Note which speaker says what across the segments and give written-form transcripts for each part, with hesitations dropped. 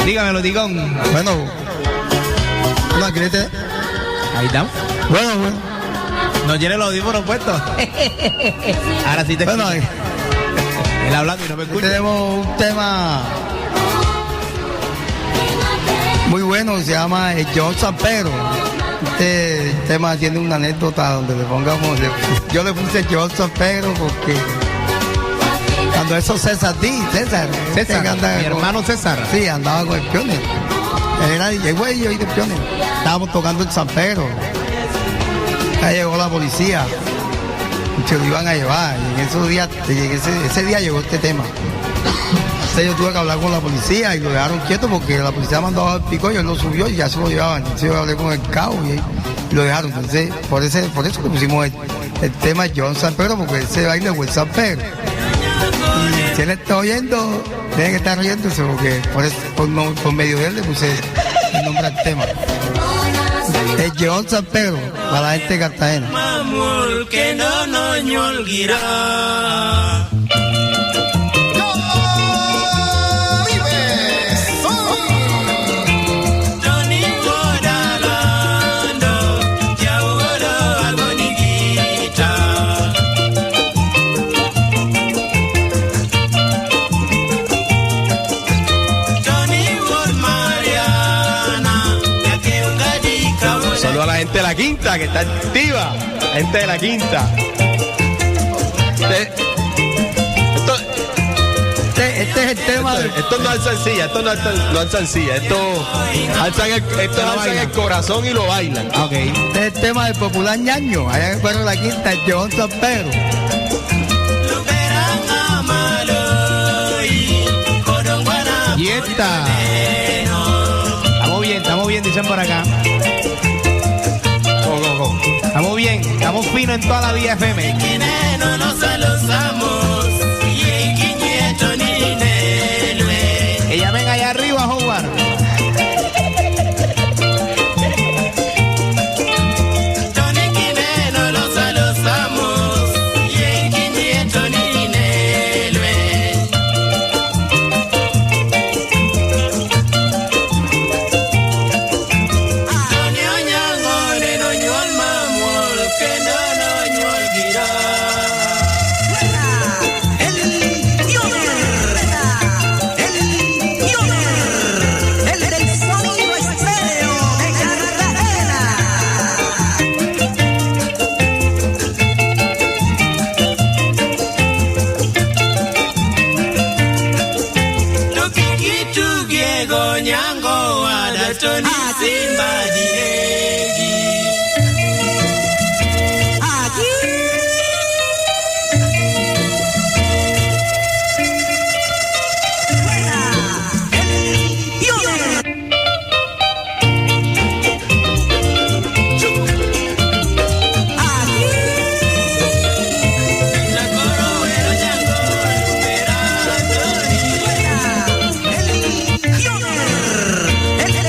Speaker 1: Dígamelo, Ticón.
Speaker 2: Bueno, una crete.
Speaker 1: Ahí estamos.
Speaker 2: Bueno.
Speaker 1: No tiene los audífonos puestos. Ahora sí te
Speaker 2: Bueno,
Speaker 1: escucho. Él hablando y no me escucha.
Speaker 2: tenemos un tema muy bueno, se llama El John San Pedro. Este tema tiene una anécdota donde le pongamos, yo le puse John San Pedro porque cuando eso César,
Speaker 1: mi hermano César.
Speaker 2: Sí, andaba con el Pioner. Él era DJ güey, yo y de Pioner. Estábamos tocando en San Pedro. Ahí llegó la policía. Y se lo iban a llevar. Y en esos días, ese día llegó este tema. Entonces yo tuve que hablar con la policía y lo dejaron quieto porque la policía mandó al pico y él lo subió y ya se lo llevaban. Entonces yo hablé con el cabo y lo dejaron. Entonces, por eso que pusimos el tema John San Pedro, porque ese baile fue el San Pedro. Y si él está oyendo, tiene que estar oyéndose porque por medio de él le puse el nombre al tema. El John San Pedro, para la gente de Cartagena.
Speaker 3: Mamul que no ñolguirá.
Speaker 1: Saludos a la gente de la Quinta que está activa. La gente de la Quinta.
Speaker 2: Este es el tema.
Speaker 1: Esto no es sencilla, esto no es sencilla. Esto alzan el corazón y lo bailan.
Speaker 2: Ok. Este es el tema del popular ñaño. Allá en el pueblo de la Quinta, el John San Pedro.
Speaker 1: Y esta. Estamos bien, dicen por acá. Estamos bien, estamos finos en toda la Vía FM. Ella ven allá arriba, Howard.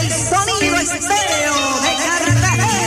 Speaker 4: El sonido estéreo de Cartagena.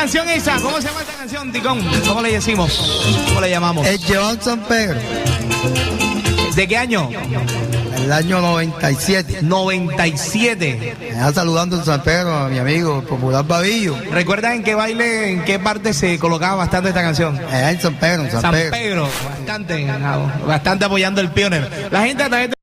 Speaker 4: canción esa? ¿Cómo se llama esta canción, Ticón? ¿Cómo le decimos? ¿Cómo le llamamos?
Speaker 2: El Llevado San Pedro,
Speaker 4: ¿De qué año?
Speaker 2: el año 97.
Speaker 4: 97.
Speaker 2: Me está saludando en San Pedro a mi amigo, el popular Babillo.
Speaker 4: ¿Recuerdas en qué baile, en qué parte se colocaba bastante esta canción?
Speaker 2: Allá en San Pedro, en San Pedro.
Speaker 4: Pedro, bastante apoyando el Pioner. La gente a través de